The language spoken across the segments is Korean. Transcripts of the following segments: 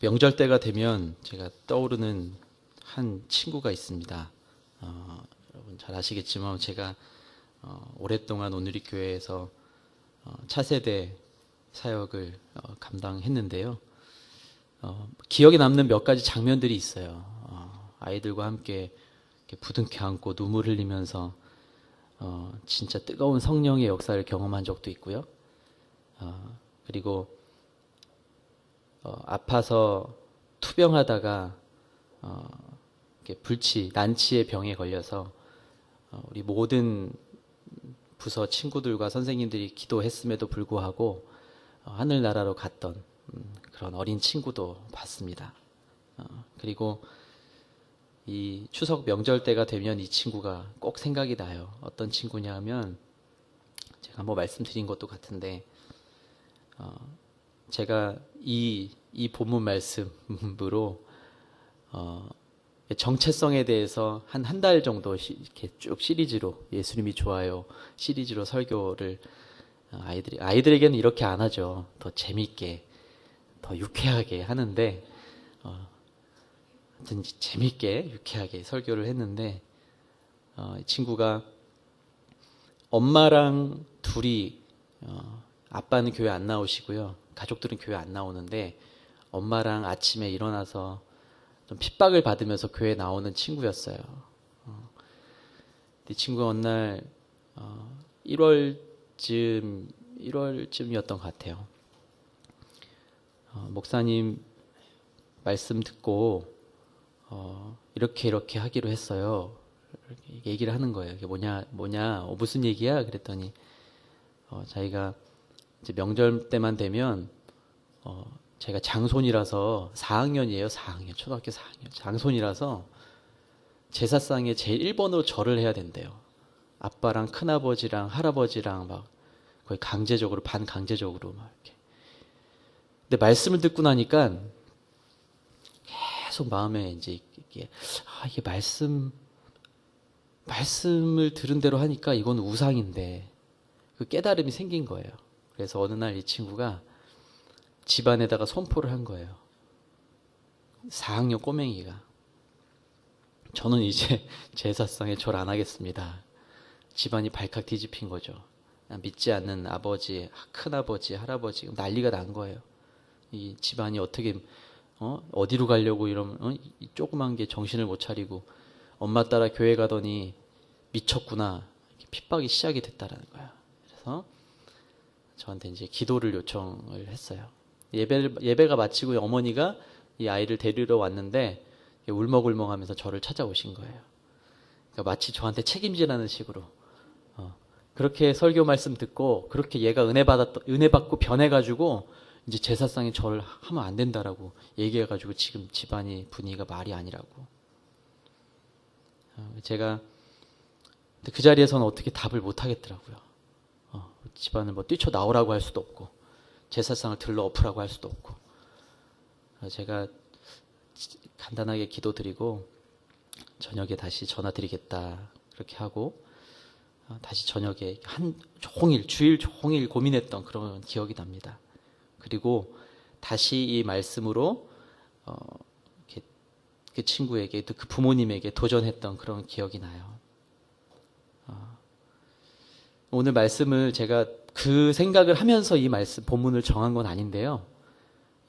명절 때가 되면 제가 떠오르는 한 친구가 있습니다. 여러분 잘 아시겠지만 제가 오랫동안 온누리교회에서 차세대 사역을 감당했는데요. 기억에 남는 몇 가지 장면들이 있어요. 아이들과 함께 이렇게 부둥켜 안고 눈물 흘리면서 진짜 뜨거운 성령의 역사를 경험한 적도 있고요. 그리고 아파서 투병하다가 이렇게 난치의 병에 걸려서 우리 모든 부서 친구들과 선생님들이 기도했음에도 불구하고 하늘나라로 갔던 그런 어린 친구도 봤습니다. 그리고 이 추석 명절 때가 되면 이 친구가 꼭 생각이 나요. 어떤 친구냐 하면 제가 한번 말씀드린 것도 같은데 제가 이 본문 말씀으로 정체성에 대해서 한 달 정도 이렇게 쭉 시리즈로 예수님이 좋아요 시리즈로 설교를 아이들에게는 이렇게 안 하죠. 더 재밌게 더 유쾌하게 하는데 하여튼 재밌게 유쾌하게 설교를 했는데 이 친구가 엄마랑 둘이 아빠는 교회 안 나오시고요. 가족들은 교회 안 나오는데 엄마랑 아침에 일어나서 좀 핍박을 받으면서 교회 나오는 친구였어요. 이 친구가 어느 날 1월쯤이었던 것 같아요. 목사님 말씀 듣고 이렇게 하기로 했어요. 이렇게 얘기를 하는 거예요. 이게 뭐냐, 무슨 얘기야? 그랬더니 자기가 이제 명절 때만 되면 제가 장손이라서 4학년이에요. 4학년, 초등학교 4학년. 장손이라서 제사상에 제일 1번으로 절을 해야 된대요. 아빠랑 큰아버지랑 할아버지랑 막 거의 강제적으로, 반강제적으로 막 이렇게. 근데 말씀을 듣고 나니까 계속 마음에 이제 이게 말씀을 들은 대로 하니까 이건 우상인데 그 깨달음이 생긴 거예요. 그래서 어느 날 이 친구가 집안에다가 선포를 한 거예요. 4학년 꼬맹이가. 저는 이제 제사상에 절 안 하겠습니다. 집안이 발칵 뒤집힌 거죠. 믿지 않는 아버지, 큰아버지, 할아버지 난리가 난 거예요. 이 집안이 어떻게 어디로 가려고 이러면 이 조그만 게 정신을 못 차리고 엄마 따라 교회 가더니 미쳤구나. 핍박이 시작이 됐다라는 거야. 그래서 저한테 이제 기도를 요청을 했어요. 예배가 마치고 어머니가 이 아이를 데리러 왔는데 울먹울먹하면서 저를 찾아오신 거예요. 그러니까 마치 저한테 책임지라는 식으로 그렇게 설교 말씀 듣고 그렇게 얘가 은혜 받고 변해가지고 이제 제사상에 절을 하면 안 된다라고 얘기해가지고 지금 집안이 분위기가 말이 아니라고. 제가 그 자리에서는 어떻게 답을 못 하겠더라고요. 집안을 뭐 뛰쳐나오라고 할 수도 없고 제사상을 들러 엎으라고 할 수도 없고. 제가 간단하게 기도드리고 저녁에 다시 전화 드리겠다 그렇게 하고 다시 저녁에 주일 종일 고민했던 그런 기억이 납니다. 그리고 다시 이 말씀으로 그 친구에게 또 그 부모님에게 도전했던 그런 기억이 나요. 오늘 말씀을 제가 그 생각을 하면서 이 본문을 정한 건 아닌데요.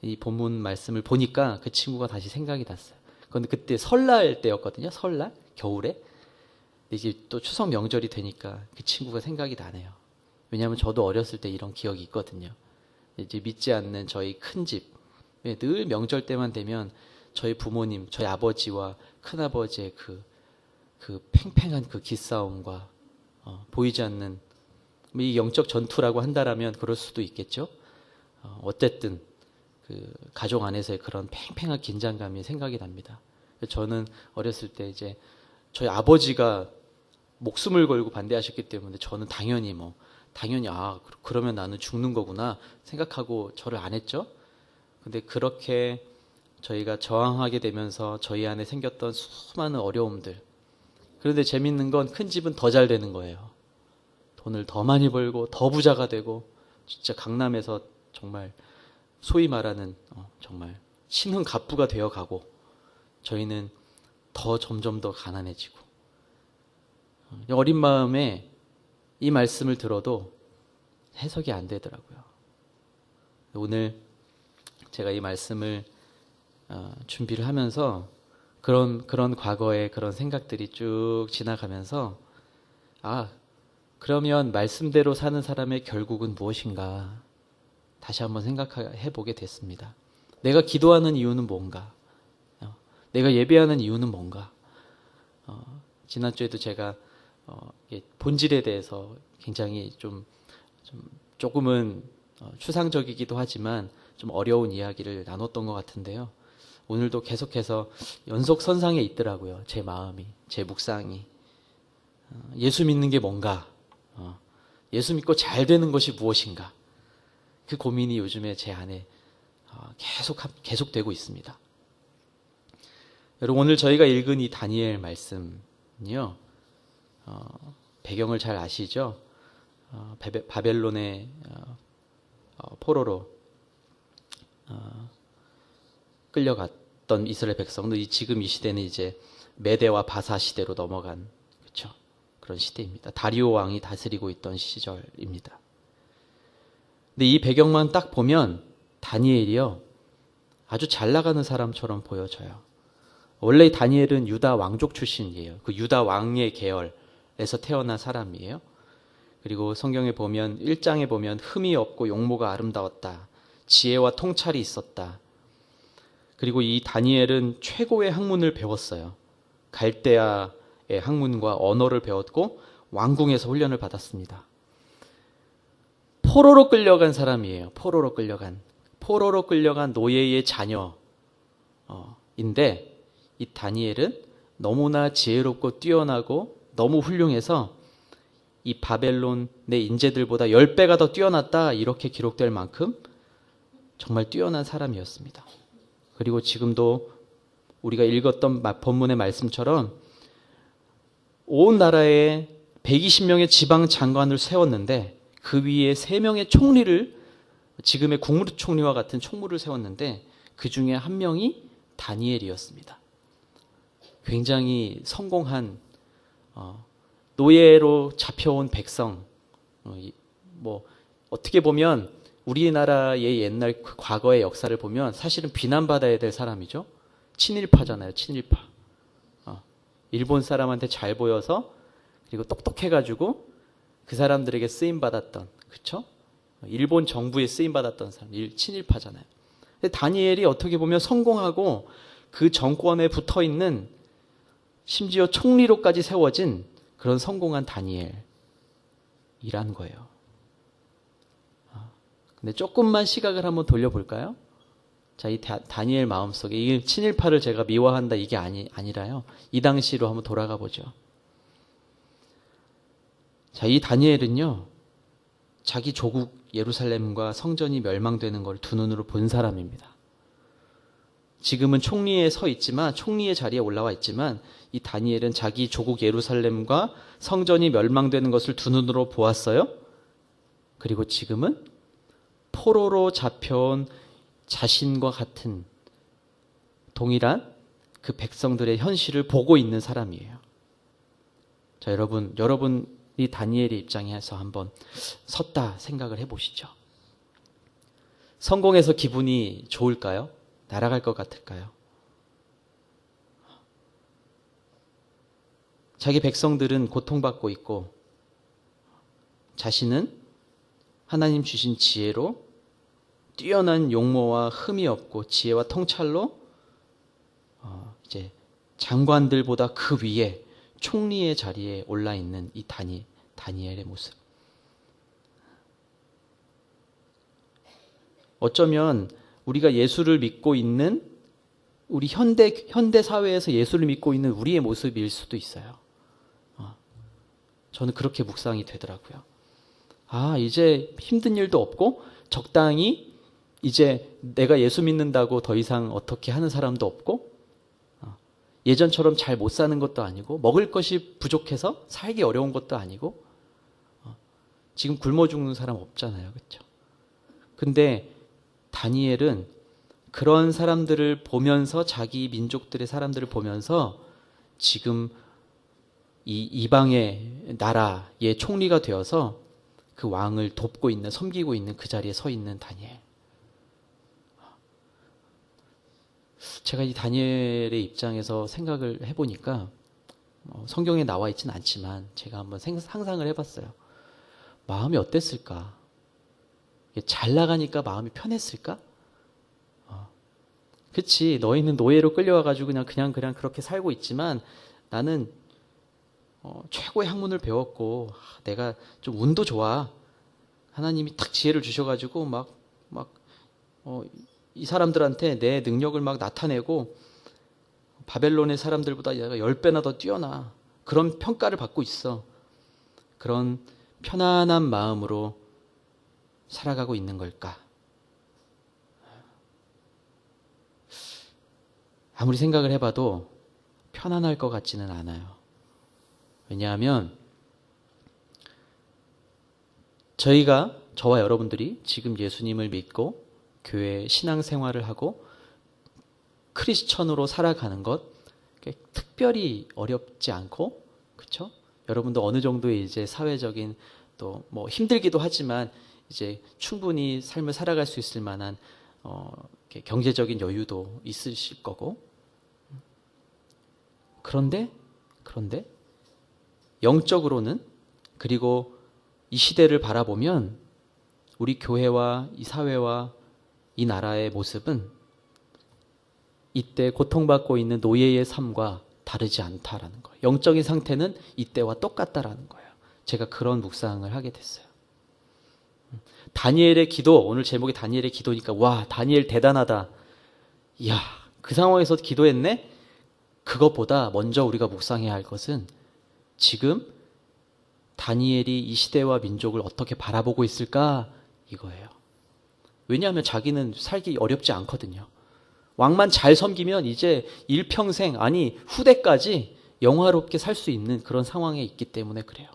이 본문 말씀을 보니까 그 친구가 다시 생각이 났어요. 그런데 그때 설날 때였거든요. 설날? 겨울에. 근데 이제 또 추석 명절이 되니까 그 친구가 생각이 나네요. 왜냐하면 저도 어렸을 때 이런 기억이 있거든요. 이제 믿지 않는 저희 큰집. 늘 명절 때만 되면 저희 부모님, 저희 아버지와 큰아버지의 그 팽팽한 그 기싸움과 보이지 않는 이 영적 전투라고 한다라면 그럴 수도 있겠죠. 어쨌든 그 가족 안에서의 그런 팽팽한 긴장감이 생각이 납니다. 저는 어렸을 때 이제 저희 아버지가 목숨을 걸고 반대하셨기 때문에 저는 당연히 그러면 나는 죽는 거구나 생각하고 절을 안 했죠. 근데 그렇게 저희가 저항하게 되면서 저희 안에 생겼던 수많은 어려움들. 그런데 재밌는 건 큰 집은 더 잘 되는 거예요. 돈을 더 많이 벌고 더 부자가 되고 진짜 강남에서 정말 소위 말하는 정말 신흥 갑부가 되어가고 저희는 점점 더 가난해지고 어린 마음에 이 말씀을 들어도 해석이 안 되더라고요. 오늘 제가 이 말씀을 준비를 하면서 그런 과거의 그런 생각들이 쭉 지나가면서 그러면 말씀대로 사는 사람의 결국은 무엇인가 다시 한번 생각해 보게 됐습니다. 내가 기도하는 이유는 뭔가? 내가 예배하는 이유는 뭔가? 지난주에도 제가 본질에 대해서 굉장히 조금은 추상적이기도 하지만 좀 어려운 이야기를 나눴던 것 같은데요. 오늘도 계속해서 연속선상에 있더라고요. 제 마음이, 제 묵상이. 예수 믿는 게 뭔가? 예수 믿고 잘 되는 것이 무엇인가? 그 고민이 요즘에 제 안에 계속되고 있습니다. 여러분, 오늘 저희가 읽은 이 다니엘 말씀은요, 배경을 잘 아시죠? 바벨론의 포로로 끌려갔던 이스라엘 백성들, 지금 이 시대는 이제 메대와 바사 시대로 넘어간, 그렇죠? 그런 시대입니다. 다리오 왕이 다스리고 있던 시절입니다. 근데 이 배경만 딱 보면 다니엘이요, 아주 잘 나가는 사람처럼 보여져요. 원래 이 다니엘은 유다 왕족 출신이에요. 그 유다 왕의 계열에서 태어난 사람이에요. 그리고 성경에 보면 1장에 보면 흠이 없고 용모가 아름다웠다. 지혜와 통찰이 있었다. 그리고 이 다니엘은 최고의 학문을 배웠어요. 갈대아의 학문과 언어를 배웠고 왕궁에서 훈련을 받았습니다. 포로로 끌려간 사람이에요. 포로로 끌려간 노예의 자녀인데 이 다니엘은 너무나 지혜롭고 뛰어나고 너무 훌륭해서 이 바벨론의 인재들보다 10배가 더 뛰어났다, 이렇게 기록될 만큼 정말 뛰어난 사람이었습니다. 그리고 지금도 우리가 읽었던 본문의 말씀처럼 온 나라에 120명의 지방 장관을 세웠는데 그 위에 3명의 총리를, 지금의 국무총리와 같은 총무를 세웠는데 그 중에 한 명이 다니엘이었습니다. 굉장히 성공한 노예로 잡혀온 백성, 어떻게 보면 우리나라의 옛날 과거의 역사를 보면 사실은 비난받아야 될 사람이죠. 친일파잖아요. 친일파. 일본 사람한테 잘 보여서, 그리고 똑똑해가지고 그 사람들에게 쓰임받았던, 그쵸? 일본 정부에 쓰임받았던 사람, 친일파잖아요. 근데 다니엘이 어떻게 보면 성공하고 그 정권에 붙어있는, 심지어 총리로까지 세워진 그런 성공한 다니엘이란 거예요. 근데 조금만 시각을 한번 돌려볼까요? 자, 이 다니엘 마음속에, 이 친일파를 제가 미화한다 이게 아니라요. 이 당시로 한번 돌아가 보죠. 자, 이 다니엘은요, 자기 조국 예루살렘과 성전이 멸망되는 걸 두 눈으로 본 사람입니다. 지금은 총리에 서 있지만, 총리의 자리에 올라와 있지만, 이 다니엘은 자기 조국 예루살렘과 성전이 멸망되는 것을 두 눈으로 보았어요. 그리고 지금은 포로로 잡혀온 자신과 같은 동일한 그 백성들의 현실을 보고 있는 사람이에요. 자, 여러분이 다니엘의 입장에서 한번 섰다 생각을 해보시죠. 성공해서 기분이 좋을까요? 날아갈 것 같을까요? 자기 백성들은 고통받고 있고 자신은 하나님 주신 지혜로 뛰어난 용모와 흠이 없고 지혜와 통찰로 이제 장관들보다 그 위에 총리의 자리에 올라 있는 이 다니엘의 모습. 어쩌면 우리가 예수를 믿고 있는, 우리 현대 사회에서 예수를 믿고 있는 우리의 모습일 수도 있어요. 저는 그렇게 묵상이 되더라고요. 이제 힘든 일도 없고 적당히 이제 내가 예수 믿는다고 더 이상 어떻게 하는 사람도 없고, 예전처럼 잘 못 사는 것도 아니고, 먹을 것이 부족해서 살기 어려운 것도 아니고, 지금 굶어 죽는 사람 없잖아요. 그렇죠? 근데 다니엘은 그런 사람들을 보면서 자기 민족들의 사람들을 보면서 지금 이 이방의 나라의 총리가 되어서 그 왕을 돕고 있는, 섬기고 있는 그 자리에 서 있는 다니엘. 제가 이 다니엘의 입장에서 생각을 해보니까 성경에 나와 있지는 않지만 제가 한번 상상을 해봤어요. 마음이 어땠을까? 잘 나가니까 마음이 편했을까? 그치, 너희는 노예로 끌려와가지고 그냥 그렇게 살고 있지만 나는 최고의 학문을 배웠고 내가 좀 운도 좋아. 하나님이 딱 지혜를 주셔가지고 이 사람들한테 내 능력을 막 나타내고 바벨론의 사람들보다 얘가 10배나 더 뛰어나. 그런 평가를 받고 있어. 그런 편안한 마음으로 살아가고 있는 걸까? 아무리 생각을 해봐도 편안할 것 같지는 않아요. 왜냐하면 저와 여러분들이 지금 예수님을 믿고 교회 신앙생활을 하고 크리스천으로 살아가는 것 특별히 어렵지 않고, 그렇죠? 여러분도 어느 정도의 이제 사회적인 또 뭐 힘들기도 하지만 이제 충분히 삶을 살아갈 수 있을 만한 경제적인 여유도 있으실 거고. 그런데 영적으로는, 그리고 이 시대를 바라보면 우리 교회와 이 사회와 이 나라의 모습은 이때 고통받고 있는 노예의 삶과 다르지 않다라는 거예요. 영적인 상태는 이때와 똑같다라는 거예요. 제가 그런 묵상을 하게 됐어요. 다니엘의 기도, 오늘 제목이 다니엘의 기도니까 와, 다니엘 대단하다. 이야, 그 상황에서 기도했네? 그것보다 먼저 우리가 묵상해야 할 것은 지금 다니엘이 이 시대와 민족을 어떻게 바라보고 있을까? 이거예요. 왜냐하면 자기는 살기 어렵지 않거든요. 왕만 잘 섬기면 이제 일평생, 아니 후대까지 영화롭게 살 수 있는 그런 상황에 있기 때문에 그래요.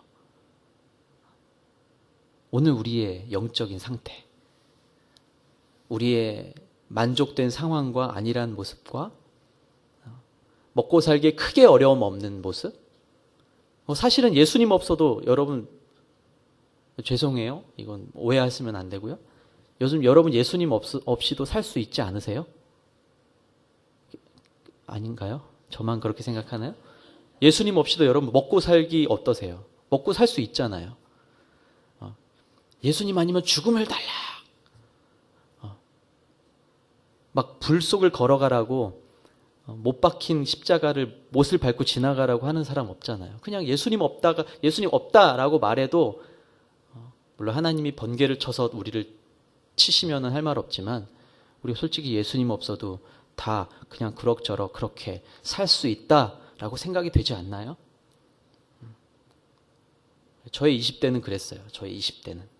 오늘 우리의 영적인 상태, 우리의 만족된 상황과 안일한 모습과 먹고 살기에 크게 어려움 없는 모습, 사실은 예수님 없어도 여러분, 죄송해요, 이건 오해하시면 안 되고요, 요즘 여러분 예수님 없이도 살 수 있지 않으세요? 아닌가요? 저만 그렇게 생각하나요? 예수님 없이도 여러분 먹고 살기 어떠세요? 먹고 살 수 있잖아요. 예수님 아니면 죽음을 달라. 막 불 속을 걸어가라고 못 박힌 십자가를 못을 밟고 지나가라고 하는 사람 없잖아요. 그냥 예수님 없다라고 말해도 물론 하나님이 번개를 쳐서 우리를 치시면은 할 말 없지만 우리 솔직히 예수님 없어도 다 그냥 그럭저럭 그렇게 살 수 있다라고 생각이 되지 않나요? 저의 20대는 그랬어요. 저의 20대는.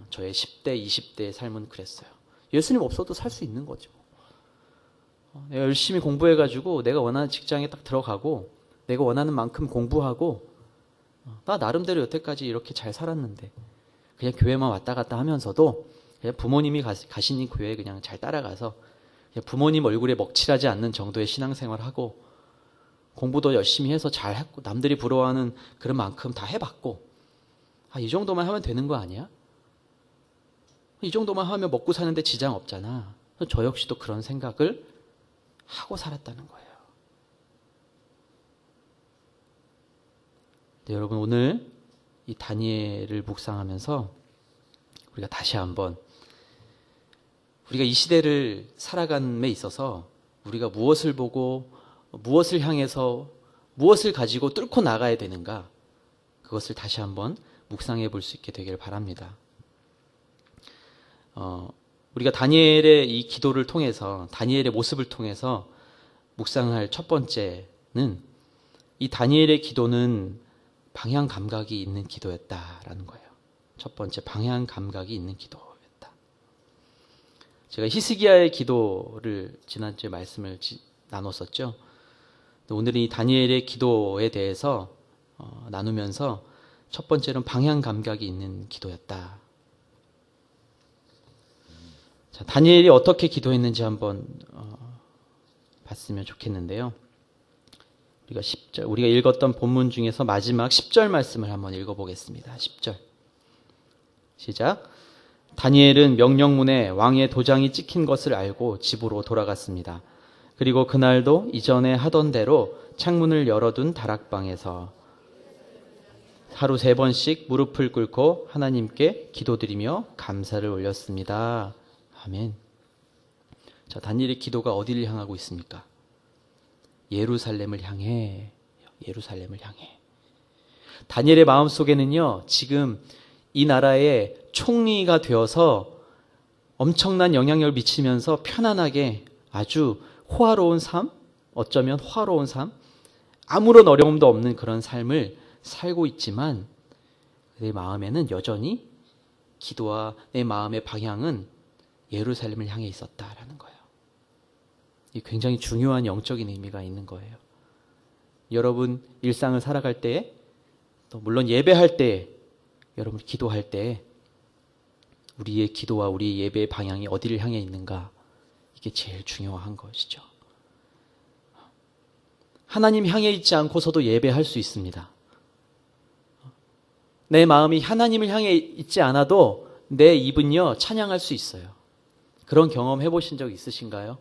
저의 10대, 20대의 삶은 그랬어요. 예수님 없어도 살 수 있는 거죠. 내가 열심히 공부해가지고 내가 원하는 직장에 딱 들어가고 내가 원하는 만큼 공부하고 나 나름대로 여태까지 이렇게 잘 살았는데 그냥 교회만 왔다 갔다 하면서도 그냥 부모님이 가시는 교회에 그냥 잘 따라가서 그냥 부모님 얼굴에 먹칠하지 않는 정도의 신앙생활하고 공부도 열심히 해서 잘 했고 남들이 부러워하는 그런 만큼 다 해봤고 이 정도만 하면 되는 거 아니야? 이 정도만 하면 먹고 사는데 지장 없잖아. 저 역시도 그런 생각을 하고 살았다는 거예요. 네, 여러분 오늘 이 다니엘을 묵상하면서 우리가 다시 한번 우리가 이 시대를 살아감에 있어서 우리가 무엇을 보고 무엇을 향해서 무엇을 가지고 뚫고 나가야 되는가, 그것을 다시 한번 묵상해 볼 수 있게 되기를 바랍니다. 우리가 다니엘의 이 기도를 통해서, 다니엘의 모습을 통해서 묵상할 첫 번째는 이 다니엘의 기도는 방향 감각이 있는 기도였다라는 거예요. 첫 번째, 방향 감각이 있는 기도였다. 제가 히스기야의 기도를 지난주에 말씀을 나눴었죠. 오늘은 이 다니엘의 기도에 대해서 나누면서 첫 번째는 방향 감각이 있는 기도였다. 자, 자, 다니엘이 어떻게 기도했는지 한번 봤으면 좋겠는데요. 우리가 읽었던 본문 중에서 마지막 10절 말씀을 한번 읽어보겠습니다. 10절. 시작. 다니엘은 명령문에 왕의 도장이 찍힌 것을 알고 집으로 돌아갔습니다. 그리고 그날도 이전에 하던 대로 창문을 열어둔 다락방에서 하루 3번씩 무릎을 꿇고 하나님께 기도드리며 감사를 올렸습니다. 아멘. 자, 다니엘의 기도가 어디를 향하고 있습니까? 예루살렘을 향해. 예루살렘을 향해. 다니엘의 마음속에는요, 지금 이 나라의 총리가 되어서 엄청난 영향력을 미치면서 편안하게 아주 호화로운 삶, 어쩌면 호화로운 삶, 아무런 어려움도 없는 그런 삶을 살고 있지만 내 마음에는 여전히 기도와 내 마음의 방향은 예루살렘을 향해 있었다라는 거예요. 이 굉장히 중요한 영적인 의미가 있는 거예요. 여러분 일상을 살아갈 때에, 또 물론 예배할 때에, 여러분 기도할 때에 우리의 기도와 우리의 예배의 방향이 어디를 향해 있는가, 이게 제일 중요한 것이죠. 하나님 향해 있지 않고서도 예배할 수 있습니다. 내 마음이 하나님을 향해 있지 않아도 내 입은요 찬양할 수 있어요. 그런 경험 해보신 적 있으신가요?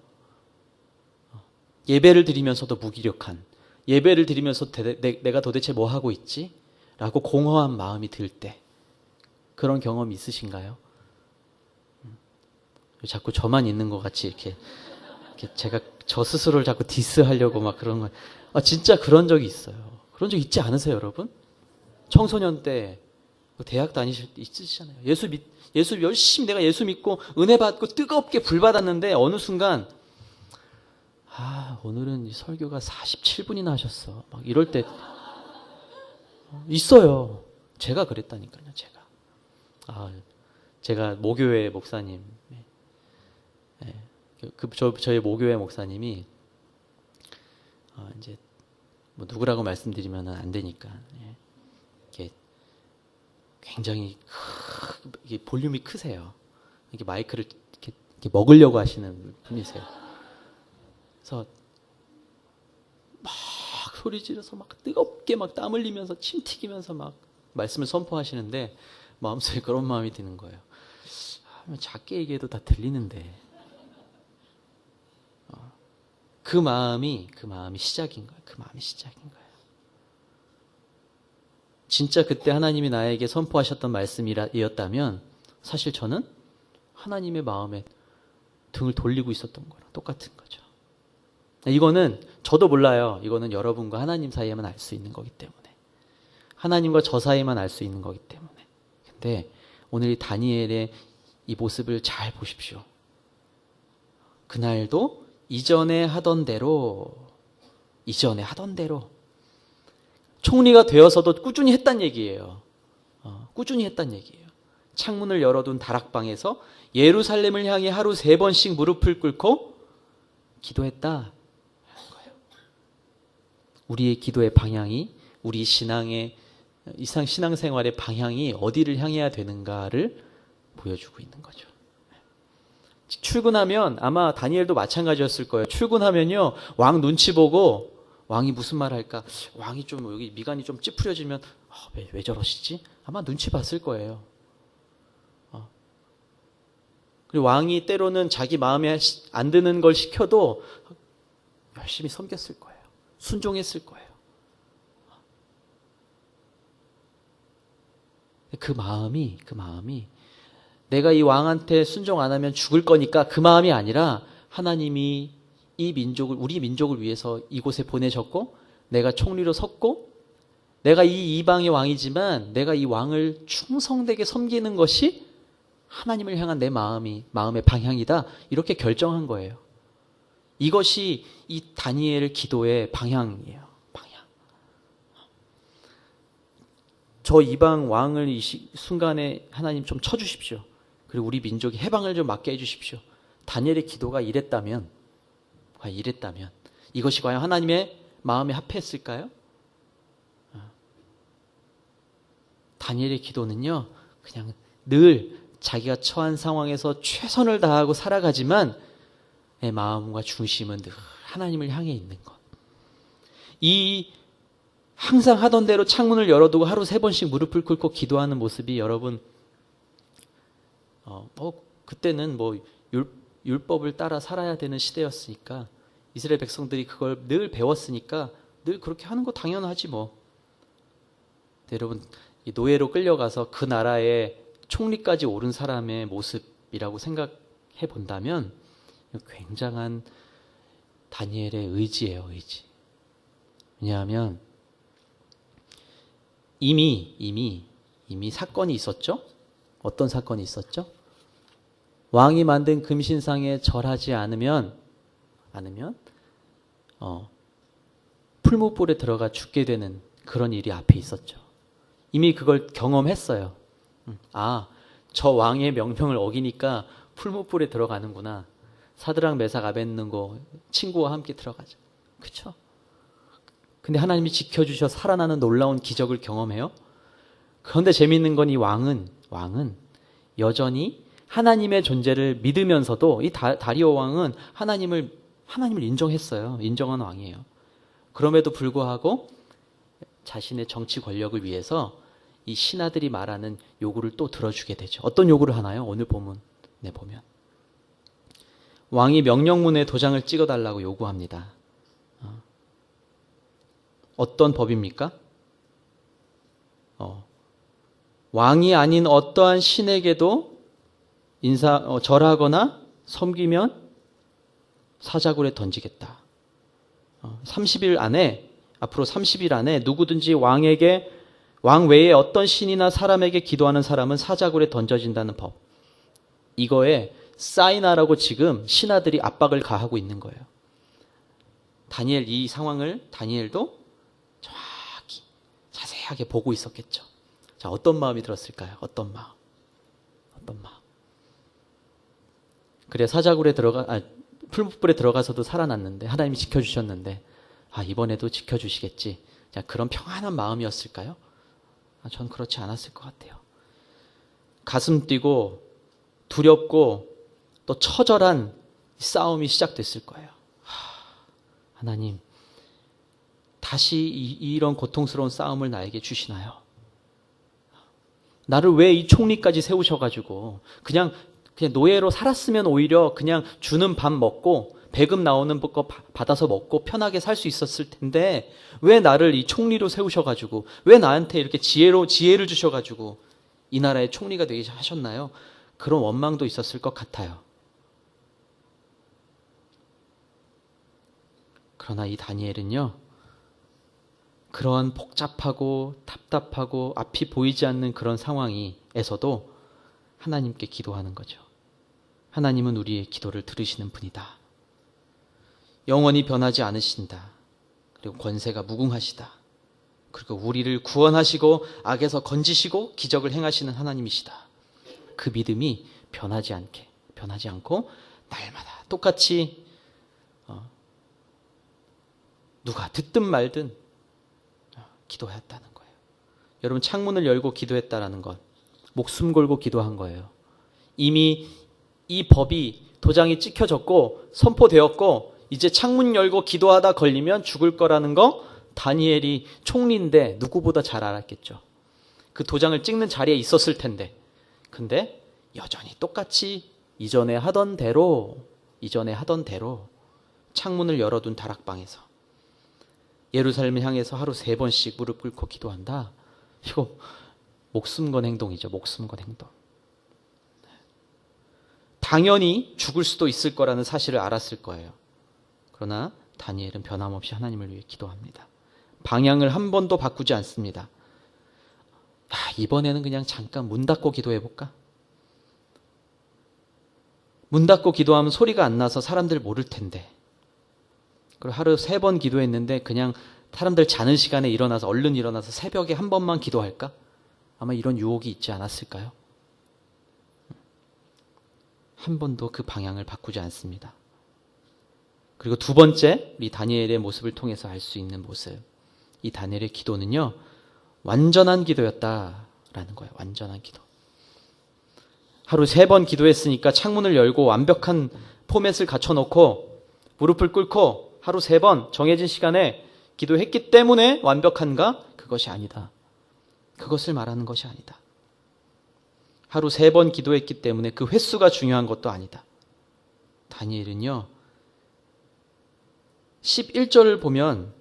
예배를 드리면서도 무기력한, 예배를 드리면서 내가 도대체 뭐 하고 있지? 라고 공허한 마음이 들 때, 그런 경험 있으신가요? 자꾸 저만 있는 것 같이 이렇게 제가 저 스스로를 자꾸 디스하려고 막 그런 거. 진짜 그런 적이 있어요. 그런 적 있지 않으세요, 여러분? 청소년 때, 대학 다니실 때 있으시잖아요. 예수 열심히 내가 예수 믿고 은혜 받고 뜨겁게 불 받았는데 어느 순간 오늘은 이 설교가 47분이나 하셨어. 막 이럴 때 있어요. 제가 그랬다니까요, 제가. 제가 모교회 목사님, 저희 모교회 목사님이 이제 뭐 누구라고 말씀드리면 안 되니까, 이게 굉장히 이게 볼륨이 크세요. 이게 마이크를 이렇게 먹으려고 하시는 분이세요. 그래서 막 소리 지르서 막 뜨겁게 막 땀 흘리면서 침 튀기면서 막 말씀을 선포하시는데 마음속에 그런 마음이 드는 거예요. 작게 얘기해도 다 들리는데. 그 마음이 시작인 거예요. 그 마음이 시작인 거예요. 진짜 그때 하나님이 나에게 선포하셨던 말씀이었다면 사실 저는 하나님의 마음에 등을 돌리고 있었던 거랑 똑같은 거죠. 이거는 저도 몰라요. 이거는 여러분과 하나님 사이에만 알 수 있는 거기 때문에. 하나님과 저 사이에만 알 수 있는 거기 때문에. 근데 오늘 이 다니엘의 이 모습을 잘 보십시오. 그날도 이전에 하던 대로 총리가 되어서도 꾸준히 했단 얘기예요. 꾸준히 했단 얘기예요. 창문을 열어둔 다락방에서 예루살렘을 향해 하루 3번씩 무릎을 꿇고 기도했다. 우리의 기도의 방향이, 우리 신앙생활의 방향이 어디를 향해야 되는가를 보여주고 있는 거죠. 출근하면 아마 다니엘도 마찬가지였을 거예요. 출근하면요, 왕 눈치 보고 왕이 무슨 말 할까? 왕이 좀 여기 미간이 좀 찌푸려지면 왜 저러시지? 아마 눈치 봤을 거예요. 그리고 왕이 때로는 자기 마음에 안 드는 걸 시켜도 열심히 섬겼을 거예요. 순종했을 거예요. 그 마음이 내가 이 왕한테 순종 안 하면 죽을 거니까 그 마음이 아니라 하나님이 우리 민족을 위해서 이곳에 보내셨고 내가 총리로 섰고 내가 이 이방의 왕이지만 내가 이 왕을 충성되게 섬기는 것이 하나님을 향한 내 마음의 방향이다. 이렇게 결정한 거예요. 이것이 이 다니엘 기도의 방향이에요. 방향. 저 이방 왕을 이 순간에 하나님 좀 쳐주십시오. 그리고 우리 민족이 해방을 좀 맞게 해주십시오. 다니엘의 기도가 이랬다면 이것이 과연 하나님의 마음에 합했을까요? 다니엘의 기도는요, 그냥 늘 자기가 처한 상황에서 최선을 다하고 살아가지만 내 마음과 중심은 늘 하나님을 향해 있는 것. 이 항상 하던 대로 창문을 열어두고 하루 3번씩 무릎을 꿇고 기도하는 모습이 여러분 그때는 뭐 율법을 따라 살아야 되는 시대였으니까 이스라엘 백성들이 그걸 늘 배웠으니까 늘 그렇게 하는 거 당연하지 뭐. 여러분 이 노예로 끌려가서 그 나라의 총리까지 오른 사람의 모습이라고 생각해 본다면 굉장한 다니엘의 의지예요, 의지. 왜냐하면 이미 사건이 있었죠? 어떤 사건이 있었죠? 왕이 만든 금신상에 절하지 않으면 풀무불에 들어가 죽게 되는 그런 일이 앞에 있었죠. 이미 그걸 경험했어요. 저 왕의 명령을 어기니까 풀무불에 들어가는구나. 사드락 메삭 아벳느고 친구와 함께 들어가죠. 그렇죠? 근데 하나님이 지켜주셔 살아나는 놀라운 기적을 경험해요. 그런데 재미있는 건 이 왕은 여전히 하나님의 존재를 믿으면서도 이 다리오 왕은 하나님을 인정했어요. 인정한 왕이에요. 그럼에도 불구하고 자신의 정치 권력을 위해서 이 신하들이 말하는 요구를 또 들어주게 되죠. 어떤 요구를 하나요? 오늘 본문에 보면 왕이 명령문에 도장을 찍어달라고 요구합니다. 어떤 법입니까? 왕이 아닌 어떠한 신에게도 절하거나 섬기면 사자굴에 던지겠다. 30일 안에 앞으로 30일 안에 누구든지 왕 외에 어떤 신이나 사람에게 기도하는 사람은 사자굴에 던져진다는 법. 이거에 사인하라고 지금 신하들이 압박을 가하고 있는 거예요. 다니엘 이 상황을 다니엘도 정확히 자세하게 보고 있었겠죠. 자, 어떤 마음이 들었을까요? 어떤 마음? 그래 사자굴에 풀무불에 들어가서도 살아났는데 하나님이 지켜주셨는데 이번에도 지켜주시겠지. 자, 그런 평안한 마음이었을까요? 전 그렇지 않았을 것 같아요. 가슴 뛰고 두렵고 또 처절한 싸움이 시작됐을 거예요. 하나님, 다시 이런 고통스러운 싸움을 나에게 주시나요? 나를 왜 이 총리까지 세우셔가지고 그냥 노예로 살았으면 오히려 그냥 주는 밥 먹고 배급 나오는 거 받아서 먹고 편하게 살 수 있었을 텐데 왜 나를 이 총리로 세우셔가지고 왜 나한테 이렇게 지혜를 주셔가지고 이 나라의 총리가 되게 하셨나요? 그런 원망도 있었을 것 같아요. 그러나 이 다니엘은요, 그러한 복잡하고 답답하고 앞이 보이지 않는 그런 상황에서도 하나님께 기도하는 거죠. 하나님은 우리의 기도를 들으시는 분이다. 영원히 변하지 않으신다. 그리고 권세가 무궁하시다. 그리고 우리를 구원하시고 악에서 건지시고 기적을 행하시는 하나님이시다. 그 믿음이 변하지 않고 날마다 똑같이 누가 듣든 말든 기도했다는 거예요. 여러분 창문을 열고 기도했다라는 것, 목숨 걸고 기도한 거예요. 이미 이 법이 도장이 찍혀졌고 선포되었고 이제 창문 열고 기도하다 걸리면 죽을 거라는 거 다니엘이 총리인데 누구보다 잘 알았겠죠. 그 도장을 찍는 자리에 있었을 텐데 근데 여전히 똑같이 이전에 하던 대로 창문을 열어둔 다락방에서 예루살렘을 향해서 하루 3번씩 무릎 꿇고 기도한다. 이거 목숨 건 행동이죠. 목숨 건 행동. 당연히 죽을 수도 있을 거라는 사실을 알았을 거예요. 그러나 다니엘은 변함없이 하나님을 위해 기도합니다. 방향을 한 번도 바꾸지 않습니다. 이번에는 그냥 잠깐 문 닫고 기도해 볼까? 문 닫고 기도하면 소리가 안 나서 사람들 모를 텐데. 그리고 하루 3번 기도했는데 그냥 사람들 자는 시간에 얼른 일어나서 새벽에 한 번만 기도할까? 아마 이런 유혹이 있지 않았을까요? 한 번도 그 방향을 바꾸지 않습니다. 그리고 두 번째, 이 다니엘의 모습을 통해서 알 수 있는 모습. 이 다니엘의 기도는요, 완전한 기도였다라는 거예요. 완전한 기도. 하루 3번 기도했으니까 창문을 열고 완벽한 포맷을 갖춰놓고 무릎을 꿇고 하루 3번 정해진 시간에 기도했기 때문에 완벽한가? 그것이 아니다. 그것을 말하는 것이 아니다. 하루 3번 기도했기 때문에 그 횟수가 중요한 것도 아니다. 다니엘은요, 11절을 보면,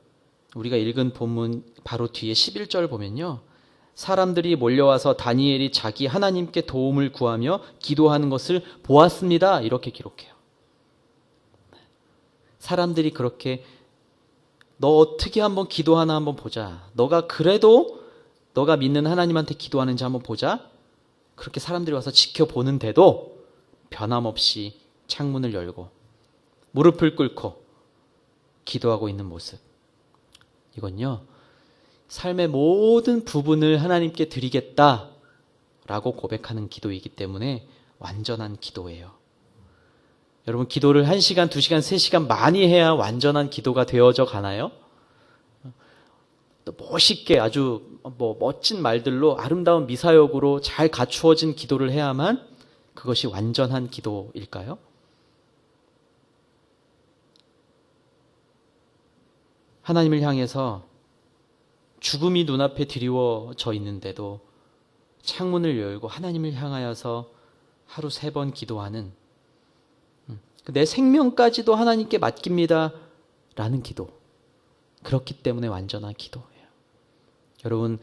우리가 읽은 본문 바로 뒤에 11절 보면요, 사람들이 몰려와서 다니엘이 자기 하나님께 도움을 구하며 기도하는 것을 보았습니다. 이렇게 기록해요. 사람들이 그렇게 너 어떻게 한번 기도하나 한번 보자. 너가 그래도 너가 믿는 하나님한테 기도하는지 한번 보자. 그렇게 사람들이 와서 지켜보는데도 변함없이 창문을 열고 무릎을 꿇고 기도하고 있는 모습. 이건요, 삶의 모든 부분을 하나님께 드리겠다라고 고백하는 기도이기 때문에 완전한 기도예요. 여러분, 기도를 1시간, 2시간, 3시간 많이 해야 완전한 기도가 되어져 가나요? 또 멋있게 아주 멋진 말들로 아름다운 미사역으로 잘 갖추어진 기도를 해야만 그것이 완전한 기도일까요? 하나님을 향해서 죽음이 눈앞에 드리워져 있는데도 창문을 열고 하나님을 향하여서 하루 3번 기도하는, 내 생명까지도 하나님께 맡깁니다 라는 기도, 그렇기 때문에 완전한 기도예요. 여러분,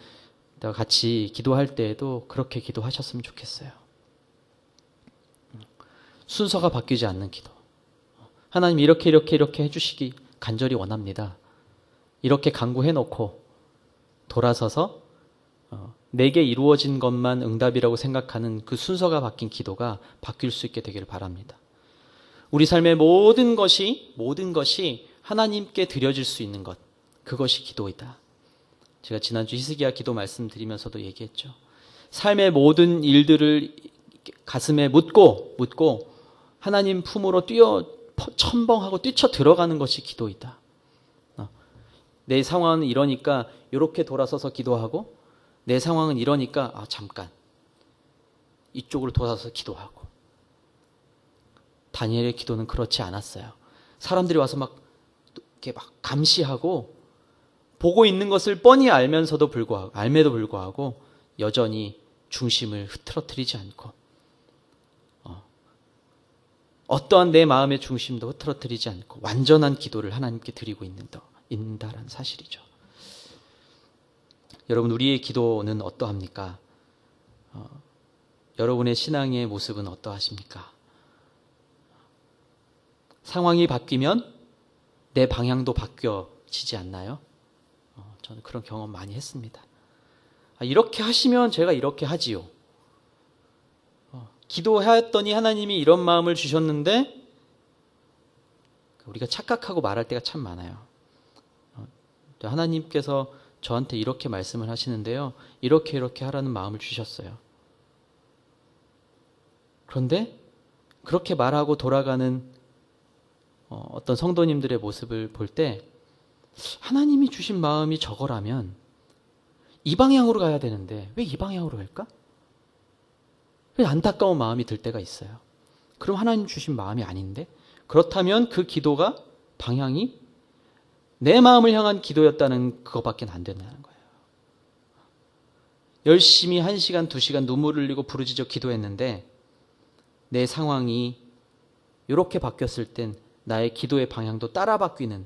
같이 기도할 때에도 그렇게 기도하셨으면 좋겠어요. 순서가 바뀌지 않는 기도. 하나님 이렇게 해주시기 간절히 원합니다. 이렇게 간구해놓고 돌아서서 내게 이루어진 것만 응답이라고 생각하는 그 순서가 바뀐 기도가 바뀔 수 있게 되기를 바랍니다. 우리 삶의 모든 것이 하나님께 드려질 수 있는 것, 그것이 기도이다. 제가 지난주 히스기야 기도 말씀드리면서도 얘기했죠. 삶의 모든 일들을 가슴에 묻고 하나님 품으로 첨벙하고 뛰쳐 들어가는 것이 기도이다. 내 상황은 이러니까 이렇게 돌아서서 기도하고, 내 상황은 이러니까 잠깐 이쪽으로 돌아서서 기도하고. 다니엘의 기도는 그렇지 않았어요. 사람들이 와서 이렇게 감시하고 보고 있는 것을 뻔히 알면도 불구하고 여전히 중심을 흐트러뜨리지 않고, 어떠한 내 마음의 중심도 흐트러뜨리지 않고 완전한 기도를 하나님께 드리고 있는다라는 사실이죠. 여러분, 우리의 기도는 어떠합니까? 여러분의 신앙의 모습은 어떠하십니까? 상황이 바뀌면 내 방향도 바뀌어지지 않나요? 저는 그런 경험 많이 했습니다. 이렇게 하시면 제가 이렇게 하지요. 기도하였더니 하나님이 이런 마음을 주셨는데, 우리가 착각하고 말할 때가 참 많아요. 하나님께서 저한테 이렇게 말씀을 하시는데요, 이렇게 하라는 마음을 주셨어요. 그런데 그렇게 말하고 돌아가는 어떤 성도님들의 모습을 볼 때, 하나님이 주신 마음이 저거라면 이 방향으로 가야 되는데 왜 이 방향으로 갈까? 왜 안타까운 마음이 들 때가 있어요. 그럼 하나님 주신 마음이 아닌데? 그렇다면 그 기도가 방향이 내 마음을 향한 기도였다는 그것밖에 안 된다는 거예요. 열심히 1시간, 2시간 눈물을 흘리고 부르짖어 기도했는데 내 상황이 이렇게 바뀌었을 땐 나의 기도의 방향도 따라 바뀌는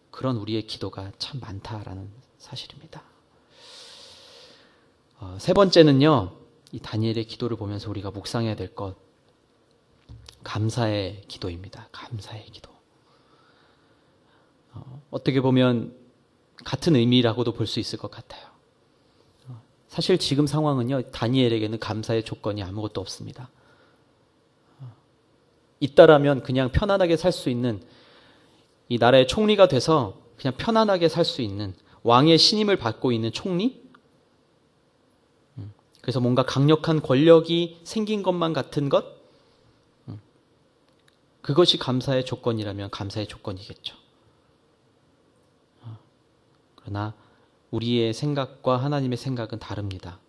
그런 우리의 기도가 참 많다라는 사실입니다. 3번째는요, 이 다니엘의 기도를 보면서 우리가 묵상해야 될 것, 감사의 기도입니다. 감사의 기도. 어떻게 보면 같은 의미라고도 볼 수 있을 것 같아요. 사실 지금 상황은요, 다니엘에게는 감사의 조건이 아무것도 없습니다. 있다라면 그냥 편안하게 살 수 있는, 이 나라의 총리가 돼서 그냥 편안하게 살 수 있는, 왕의 신임을 받고 있는 총리? 그래서 뭔가 강력한 권력이 생긴 것만 같은 것? 그것이 감사의 조건이라면 감사의 조건이겠죠. 그러나 우리의 생각과 하나님의 생각은 다릅니다.